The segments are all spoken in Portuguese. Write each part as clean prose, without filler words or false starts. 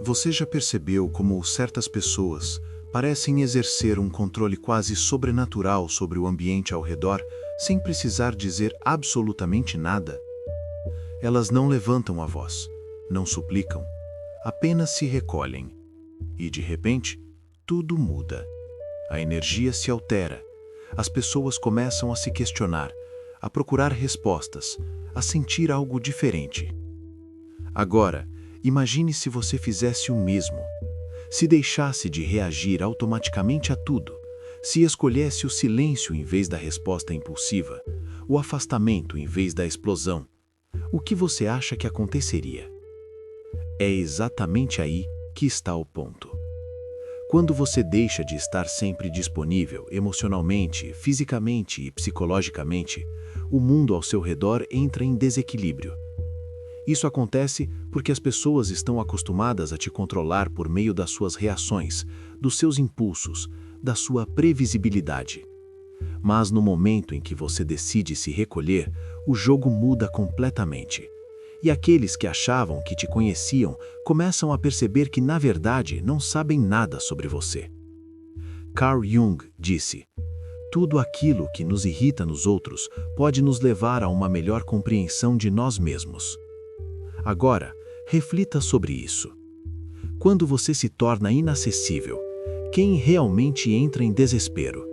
Você já percebeu como certas pessoas parecem exercer um controle quase sobrenatural sobre o ambiente ao redor, sem precisar dizer absolutamente nada? Elas não levantam a voz, não suplicam, apenas se recolhem. E, de repente, tudo muda. A energia se altera. As pessoas começam a se questionar, a procurar respostas, a sentir algo diferente. Agora, imagine se você fizesse o mesmo. Se deixasse de reagir automaticamente a tudo, se escolhesse o silêncio em vez da resposta impulsiva, o afastamento em vez da explosão, o que você acha que aconteceria? É exatamente aí que está o ponto. Quando você deixa de estar sempre disponível emocionalmente, fisicamente e psicologicamente, o mundo ao seu redor entra em desequilíbrio. Isso acontece porque as pessoas estão acostumadas a te controlar por meio das suas reações, dos seus impulsos, da sua previsibilidade. Mas no momento em que você decide se recolher, o jogo muda completamente. E aqueles que achavam que te conheciam começam a perceber que, na verdade, não sabem nada sobre você. Carl Jung disse: tudo aquilo que nos irrita nos outros pode nos levar a uma melhor compreensão de nós mesmos. Agora, reflita sobre isso. Quando você se torna inacessível, quem realmente entra em desespero?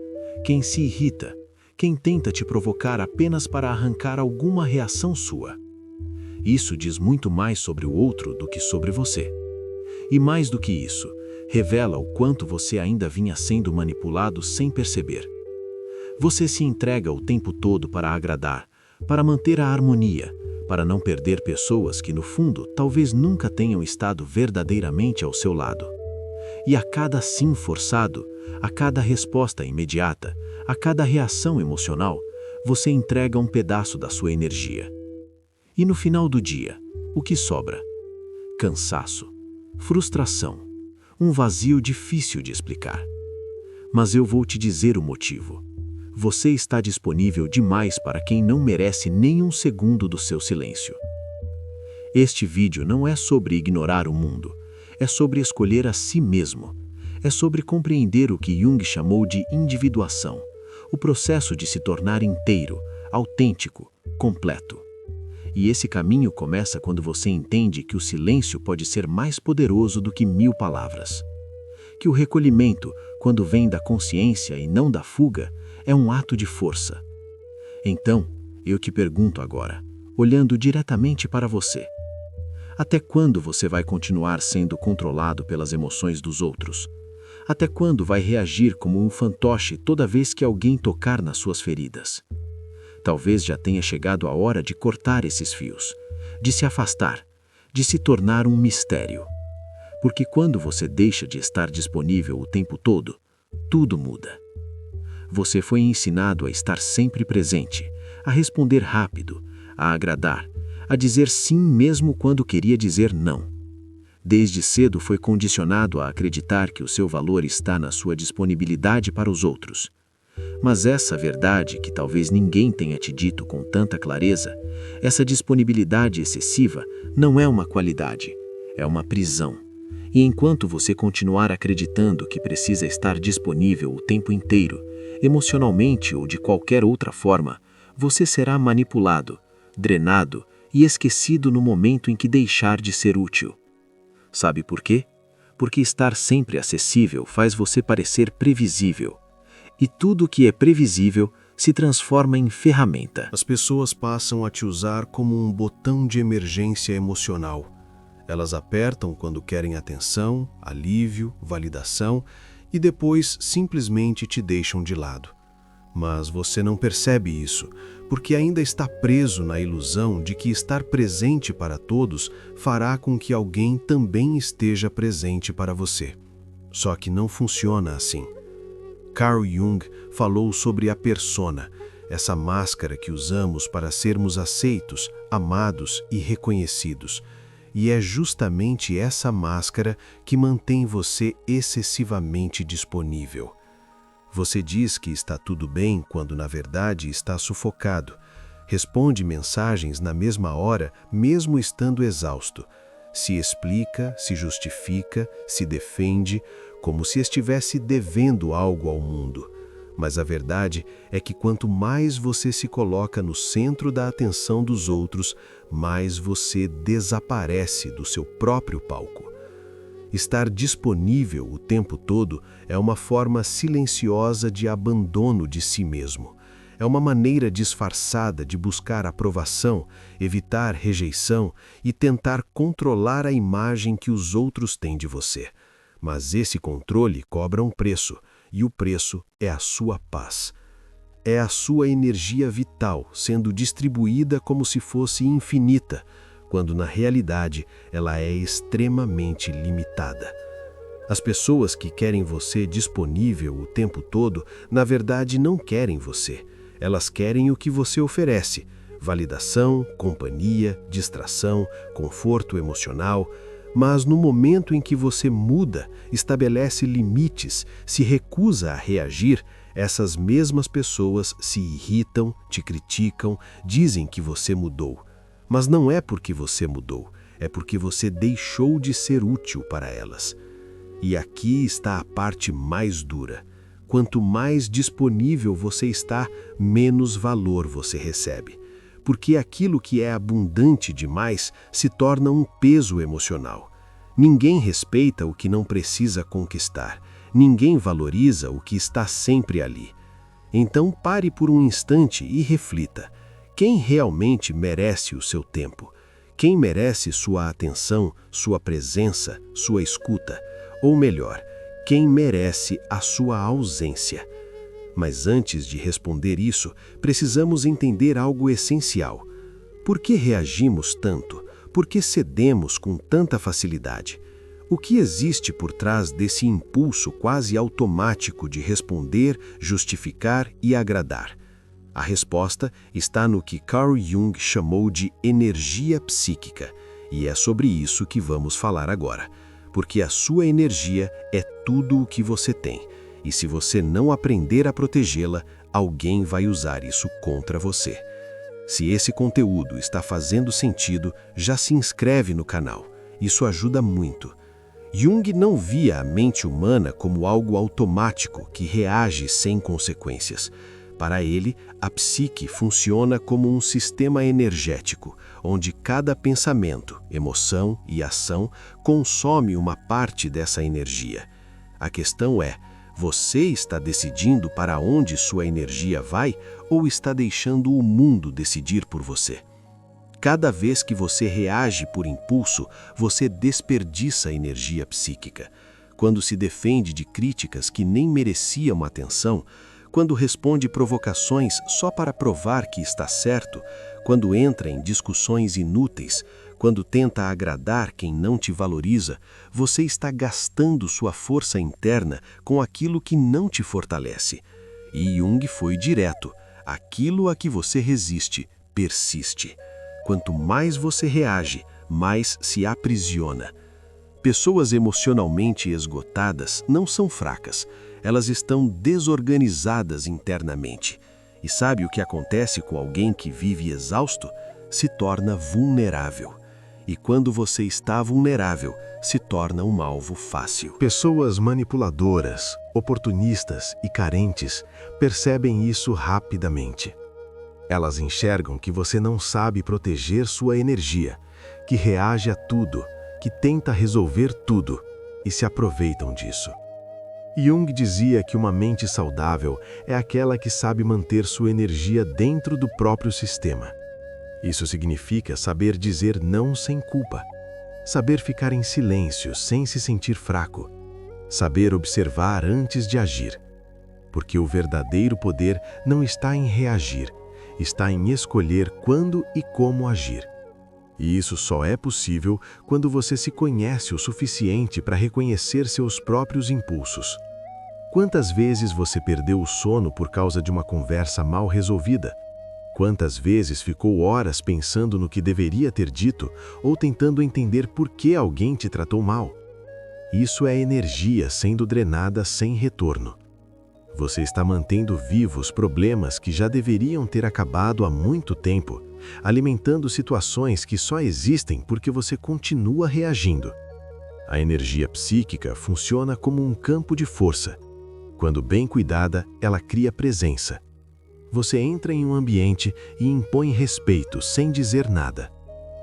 Quem se irrita? Quem tenta te provocar apenas para arrancar alguma reação sua? Isso diz muito mais sobre o outro do que sobre você. E mais do que isso, revela o quanto você ainda vinha sendo manipulado sem perceber. Você se entrega o tempo todo para agradar, para manter a harmonia, para não perder pessoas que, no fundo, talvez nunca tenham estado verdadeiramente ao seu lado. E a cada sim forçado, a cada resposta imediata, a cada reação emocional, você entrega um pedaço da sua energia. E no final do dia, o que sobra? Cansaço, frustração, um vazio difícil de explicar. Mas eu vou te dizer o motivo. Você está disponível demais para quem não merece nem um segundo do seu silêncio. Este vídeo não é sobre ignorar o mundo, é sobre escolher a si mesmo. É sobre compreender o que Jung chamou de individuação, o processo de se tornar inteiro, autêntico, completo. E esse caminho começa quando você entende que o silêncio pode ser mais poderoso do que 1000 palavras. Que o recolhimento, quando vem da consciência e não da fuga, é um ato de força. Então, eu te pergunto agora, olhando diretamente para você: até quando você vai continuar sendo controlado pelas emoções dos outros? Até quando vai reagir como um fantoche toda vez que alguém tocar nas suas feridas? Talvez já tenha chegado a hora de cortar esses fios, de se afastar, de se tornar um mistério. Porque quando você deixa de estar disponível o tempo todo, tudo muda. Você foi ensinado a estar sempre presente, a responder rápido, a agradar, a dizer sim mesmo quando queria dizer não. Desde cedo foi condicionado a acreditar que o seu valor está na sua disponibilidade para os outros. Mas essa verdade que talvez ninguém tenha te dito com tanta clareza, essa disponibilidade excessiva não é uma qualidade, é uma prisão. E enquanto você continuar acreditando que precisa estar disponível o tempo inteiro, emocionalmente ou de qualquer outra forma, você será manipulado, drenado e esquecido no momento em que deixar de ser útil. Sabe por quê? Porque estar sempre acessível faz você parecer previsível. E tudo que é previsível se transforma em ferramenta. As pessoas passam a te usar como um botão de emergência emocional. Elas apertam quando querem atenção, alívio, validação e depois simplesmente te deixam de lado. Mas você não percebe isso, porque ainda está preso na ilusão de que estar presente para todos fará com que alguém também esteja presente para você. Só que não funciona assim. Carl Jung falou sobre a persona, essa máscara que usamos para sermos aceitos, amados e reconhecidos. E é justamente essa máscara que mantém você excessivamente disponível. Você diz que está tudo bem quando na verdade está sufocado. Responde mensagens na mesma hora, mesmo estando exausto. se explica, se justifica, se defende, como se estivesse devendo algo ao mundo. Mas a verdade é que quanto mais você se coloca no centro da atenção dos outros, mais você desaparece do seu próprio palco. Estar disponível o tempo todo é uma forma silenciosa de abandono de si mesmo. É uma maneira disfarçada de buscar aprovação, evitar rejeição e tentar controlar a imagem que os outros têm de você. Mas esse controle cobra um preço, e o preço é a sua paz. É a sua energia vital sendo distribuída como se fosse infinita, quando na realidade ela é extremamente limitada. As pessoas que querem você disponível o tempo todo, na verdade não querem você. Elas querem o que você oferece: validação, companhia, distração, conforto emocional. Mas no momento em que você muda, estabelece limites, se recusa a reagir, essas mesmas pessoas se irritam, te criticam, dizem que você mudou. Mas não é porque você mudou, é porque você deixou de ser útil para elas. E aqui está a parte mais dura. Quanto mais disponível você está, menos valor você recebe. Porque aquilo que é abundante demais se torna um peso emocional. Ninguém respeita o que não precisa conquistar. Ninguém valoriza o que está sempre ali. Então pare por um instante e reflita. Quem realmente merece o seu tempo? Quem merece sua atenção, sua presença, sua escuta? Ou melhor, quem merece a sua ausência? Mas antes de responder isso, precisamos entender algo essencial. Por que reagimos tanto? Por que cedemos com tanta facilidade? O que existe por trás desse impulso quase automático de responder, justificar e agradar? A resposta está no que Carl Jung chamou de energia psíquica, e é sobre isso que vamos falar agora. Porque a sua energia é tudo o que você tem. E se você não aprender a protegê-la, alguém vai usar isso contra você. Se esse conteúdo está fazendo sentido, já se inscreve no canal. Isso ajuda muito. Jung não via a mente humana como algo automático que reage sem consequências. Para ele, a psique funciona como um sistema energético, onde cada pensamento, emoção e ação consome uma parte dessa energia. A questão é: você está decidindo para onde sua energia vai ou está deixando o mundo decidir por você? Cada vez que você reage por impulso, você desperdiça energia psíquica. Quando se defende de críticas que nem mereciam atenção, quando responde provocações só para provar que está certo, quando entra em discussões inúteis, quando tenta agradar quem não te valoriza, você está gastando sua força interna com aquilo que não te fortalece. E Jung foi direto: aquilo a que você resiste, persiste. Quanto mais você reage, mais se aprisiona. Pessoas emocionalmente esgotadas não são fracas, elas estão desorganizadas internamente. E sabe o que acontece com alguém que vive exausto? Se torna vulnerável. E quando você está vulnerável, se torna um alvo fácil. Pessoas manipuladoras, oportunistas e carentes percebem isso rapidamente. Elas enxergam que você não sabe proteger sua energia, que reage a tudo, que tenta resolver tudo, e se aproveitam disso. Jung dizia que uma mente saudável é aquela que sabe manter sua energia dentro do próprio sistema. Isso significa saber dizer não sem culpa, saber ficar em silêncio sem se sentir fraco, saber observar antes de agir. Porque o verdadeiro poder não está em reagir, está em escolher quando e como agir. E isso só é possível quando você se conhece o suficiente para reconhecer seus próprios impulsos. Quantas vezes você perdeu o sono por causa de uma conversa mal resolvida? Quantas vezes ficou horas pensando no que deveria ter dito ou tentando entender por que alguém te tratou mal? Isso é energia sendo drenada sem retorno. Você está mantendo vivos problemas que já deveriam ter acabado há muito tempo, alimentando situações que só existem porque você continua reagindo. A energia psíquica funciona como um campo de força. Quando bem cuidada, ela cria presença. Você entra em um ambiente e impõe respeito sem dizer nada.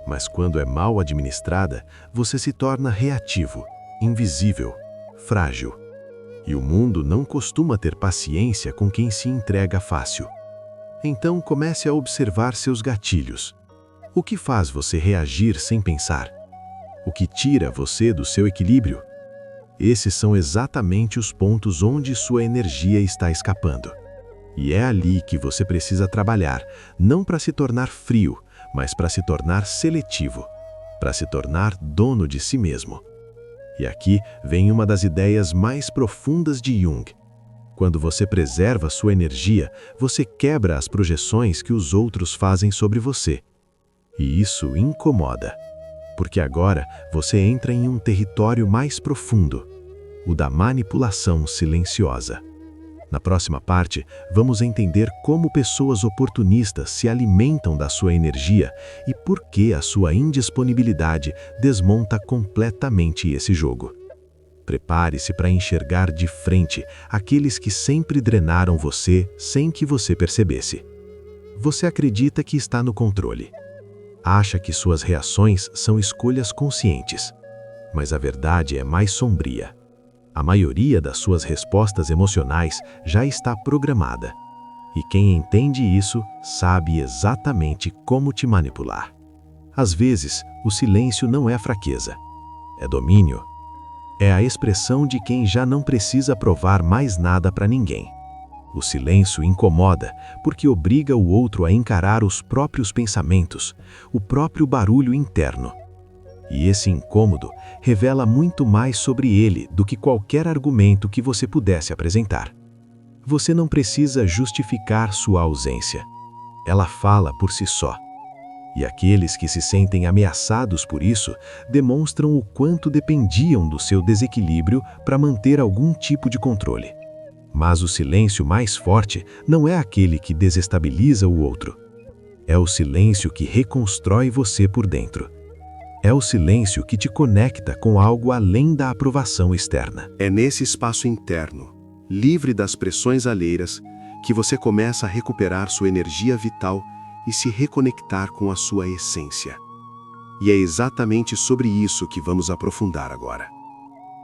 Mas quando é mal administrada, você se torna reativo, invisível, frágil. E o mundo não costuma ter paciência com quem se entrega fácil. Então comece a observar seus gatilhos. O que faz você reagir sem pensar? O que tira você do seu equilíbrio? Esses são exatamente os pontos onde sua energia está escapando. E é ali que você precisa trabalhar, não para se tornar frio, mas para se tornar seletivo, para se tornar dono de si mesmo. E aqui vem uma das ideias mais profundas de Jung. Quando você preserva sua energia, você quebra as projeções que os outros fazem sobre você. E isso incomoda, porque agora você entra em um território mais profundo, o da manipulação silenciosa. Na próxima parte, vamos entender como pessoas oportunistas se alimentam da sua energia e por que a sua indisponibilidade desmonta completamente esse jogo. Prepare-se para enxergar de frente aqueles que sempre drenaram você sem que você percebesse. Você acredita que está no controle. Acha que suas reações são escolhas conscientes, mas a verdade é mais sombria. A maioria das suas respostas emocionais já está programada. E quem entende isso sabe exatamente como te manipular. Às vezes, o silêncio não é fraqueza, é domínio. É a expressão de quem já não precisa provar mais nada para ninguém. O silêncio incomoda porque obriga o outro a encarar os próprios pensamentos, o próprio barulho interno. E esse incômodo revela muito mais sobre ele do que qualquer argumento que você pudesse apresentar. Você não precisa justificar sua ausência. Ela fala por si só. E aqueles que se sentem ameaçados por isso demonstram o quanto dependiam do seu desequilíbrio para manter algum tipo de controle. Mas o silêncio mais forte não é aquele que desestabiliza o outro. É o silêncio que reconstrói você por dentro. É o silêncio que te conecta com algo além da aprovação externa. É nesse espaço interno, livre das pressões alheias, que você começa a recuperar sua energia vital e se reconectar com a sua essência. E é exatamente sobre isso que vamos aprofundar agora.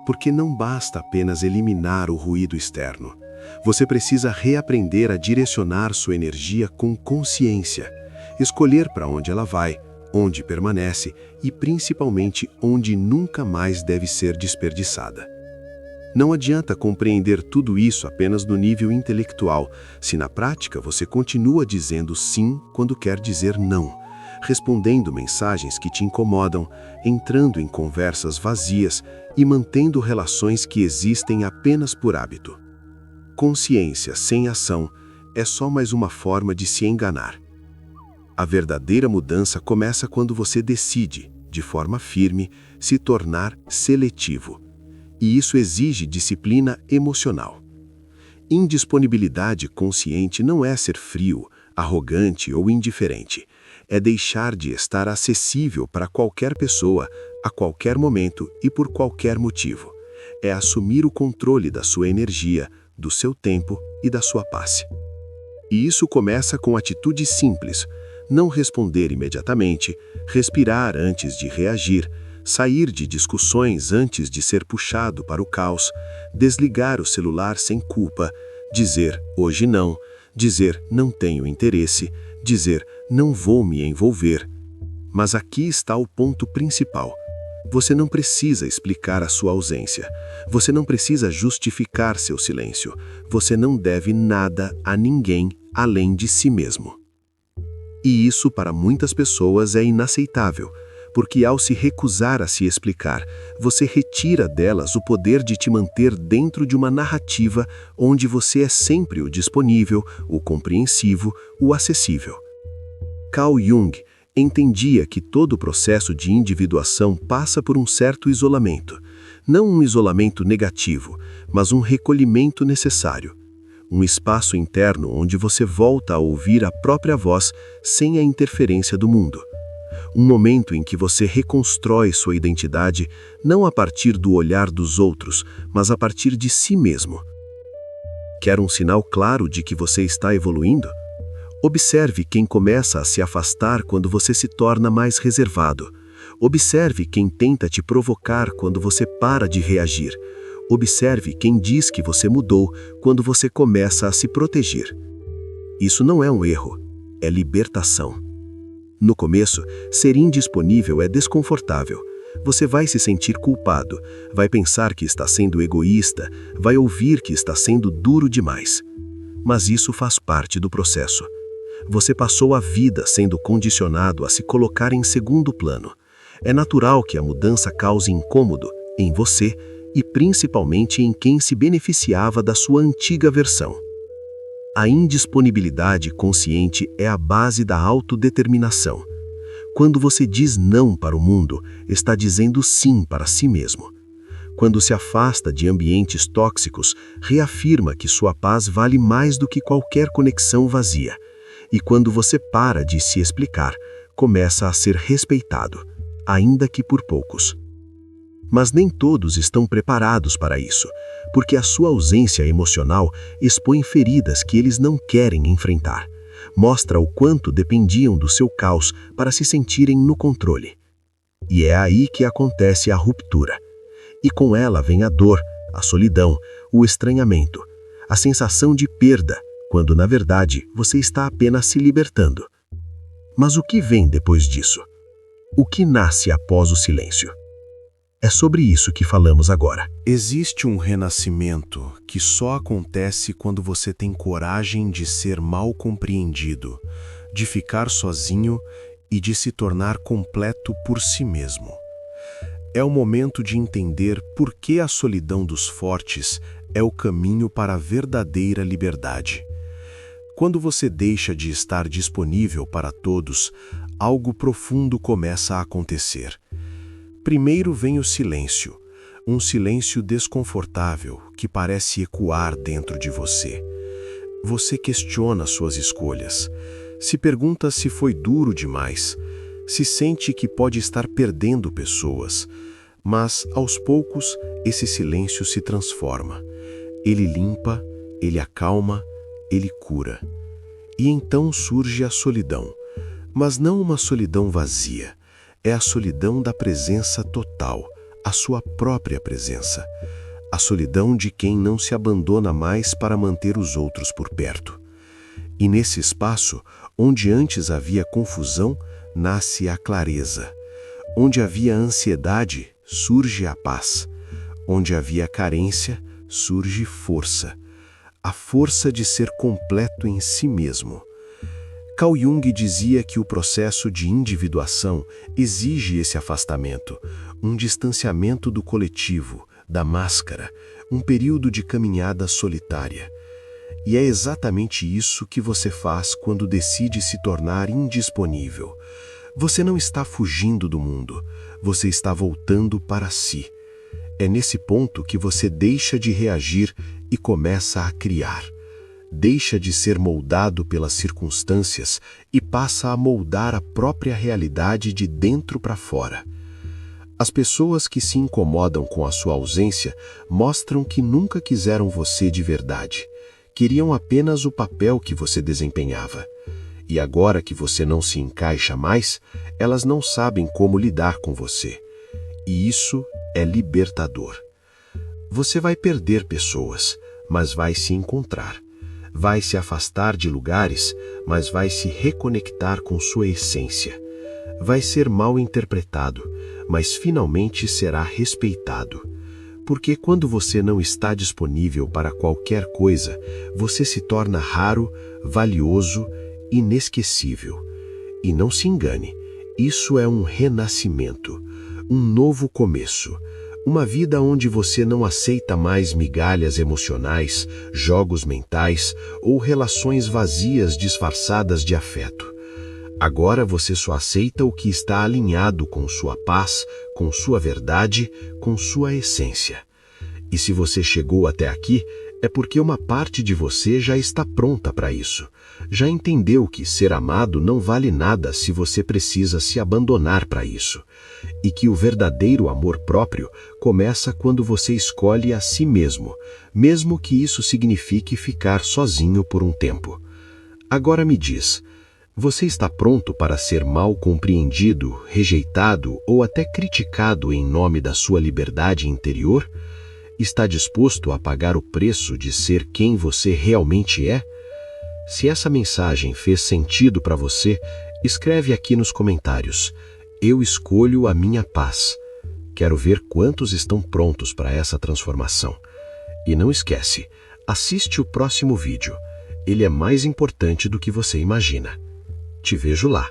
Porque não basta apenas eliminar o ruído externo. Você precisa reaprender a direcionar sua energia com consciência, escolher para onde ela vai, onde permanece e principalmente onde nunca mais deve ser desperdiçada. Não adianta compreender tudo isso apenas no nível intelectual, se na prática você continua dizendo sim quando quer dizer não, respondendo mensagens que te incomodam, entrando em conversas vazias e mantendo relações que existem apenas por hábito. Consciência sem ação é só mais uma forma de se enganar. A verdadeira mudança começa quando você decide, de forma firme, se tornar seletivo. E isso exige disciplina emocional. Indisponibilidade consciente não é ser frio, arrogante ou indiferente. É deixar de estar acessível para qualquer pessoa, a qualquer momento e por qualquer motivo. É assumir o controle da sua energia, do seu tempo e da sua paz. E isso começa com atitudes simples. Não responder imediatamente, respirar antes de reagir, sair de discussões antes de ser puxado para o caos, desligar o celular sem culpa, dizer hoje não, dizer não tenho interesse, dizer não vou me envolver. Mas aqui está o ponto principal. Você não precisa explicar a sua ausência. Você não precisa justificar seu silêncio. Você não deve nada a ninguém além de si mesmo. E isso para muitas pessoas é inaceitável, porque ao se recusar a se explicar, você retira delas o poder de te manter dentro de uma narrativa onde você é sempre o disponível, o compreensivo, o acessível. Carl Jung entendia que todo o processo de individuação passa por um certo isolamento, não um isolamento negativo, mas um recolhimento necessário. um espaço interno onde você volta a ouvir a própria voz sem a interferência do mundo. Um momento em que você reconstrói sua identidade não a partir do olhar dos outros, mas a partir de si mesmo. Quer um sinal claro de que você está evoluindo? Observe quem começa a se afastar quando você se torna mais reservado. Observe quem tenta te provocar quando você para de reagir. Observe quem diz que você mudou quando você começa a se proteger. Isso não é um erro, é libertação. No começo, ser indisponível é desconfortável. Você vai se sentir culpado, vai pensar que está sendo egoísta, vai ouvir que está sendo duro demais. Mas isso faz parte do processo. Você passou a vida sendo condicionado a se colocar em segundo plano. É natural que a mudança cause incômodo em você e principalmente em quem se beneficiava da sua antiga versão. A indisponibilidade consciente é a base da autodeterminação. Quando você diz não para o mundo, está dizendo sim para si mesmo. Quando se afasta de ambientes tóxicos, reafirma que sua paz vale mais do que qualquer conexão vazia. E quando você para de se explicar, começa a ser respeitado, ainda que por poucos. Mas nem todos estão preparados para isso, porque a sua ausência emocional expõe feridas que eles não querem enfrentar. Mostra o quanto dependiam do seu caos para se sentirem no controle. E é aí que acontece a ruptura. E com ela vem a dor, a solidão, o estranhamento, a sensação de perda, quando na verdade você está apenas se libertando. Mas o que vem depois disso? O que nasce após o silêncio? É sobre isso que falamos agora. Existe um renascimento que só acontece quando você tem coragem de ser mal compreendido, de ficar sozinho e de se tornar completo por si mesmo. É o momento de entender por que a solidão dos fortes é o caminho para a verdadeira liberdade. Quando você deixa de estar disponível para todos, algo profundo começa a acontecer. Primeiro vem o silêncio, um silêncio desconfortável que parece ecoar dentro de você. Você questiona suas escolhas, se pergunta se foi duro demais, se sente que pode estar perdendo pessoas, mas aos poucos esse silêncio se transforma. Ele limpa, ele acalma, ele cura. E então surge a solidão, mas não uma solidão vazia. É a solidão da presença total, a sua própria presença. A solidão de quem não se abandona mais para manter os outros por perto. E nesse espaço, onde antes havia confusão, nasce a clareza. Onde havia ansiedade, surge a paz. Onde havia carência, surge força. A força de ser completo em si mesmo. Carl Jung dizia que o processo de individuação exige esse afastamento, um distanciamento do coletivo, da máscara, um período de caminhada solitária. E é exatamente isso que você faz quando decide se tornar indisponível. Você não está fugindo do mundo, você está voltando para si. É nesse ponto que você deixa de reagir e começa a criar. Deixa de ser moldado pelas circunstâncias e passa a moldar a própria realidade de dentro para fora. As pessoas que se incomodam com a sua ausência mostram que nunca quiseram você de verdade. Queriam apenas o papel que você desempenhava. E agora que você não se encaixa mais, elas não sabem como lidar com você. E isso é libertador. Você vai perder pessoas, mas vai se encontrar. Vai se afastar de lugares, mas vai se reconectar com sua essência. Vai ser mal interpretado, mas finalmente será respeitado. Porque quando você não está disponível para qualquer coisa, você se torna raro, valioso, inesquecível. E não se engane, isso é um renascimento, um novo começo. Uma vida onde você não aceita mais migalhas emocionais, jogos mentais ou relações vazias disfarçadas de afeto. Agora você só aceita o que está alinhado com sua paz, com sua verdade, com sua essência. E se você chegou até aqui, É porque uma parte de você já está pronta para isso. Já entendeu que ser amado não vale nada se você precisa se abandonar para isso. E que o verdadeiro amor próprio começa quando você escolhe a si mesmo, mesmo que isso signifique ficar sozinho por um tempo. Agora me diz, você está pronto para ser mal compreendido, rejeitado ou até criticado em nome da sua liberdade interior? Está disposto a pagar o preço de ser quem você realmente é? Se essa mensagem fez sentido para você, escreve aqui nos comentários. Eu escolho a minha paz. Quero ver quantos estão prontos para essa transformação. E não esquece, assiste o próximo vídeo. Ele é mais importante do que você imagina. Te vejo lá.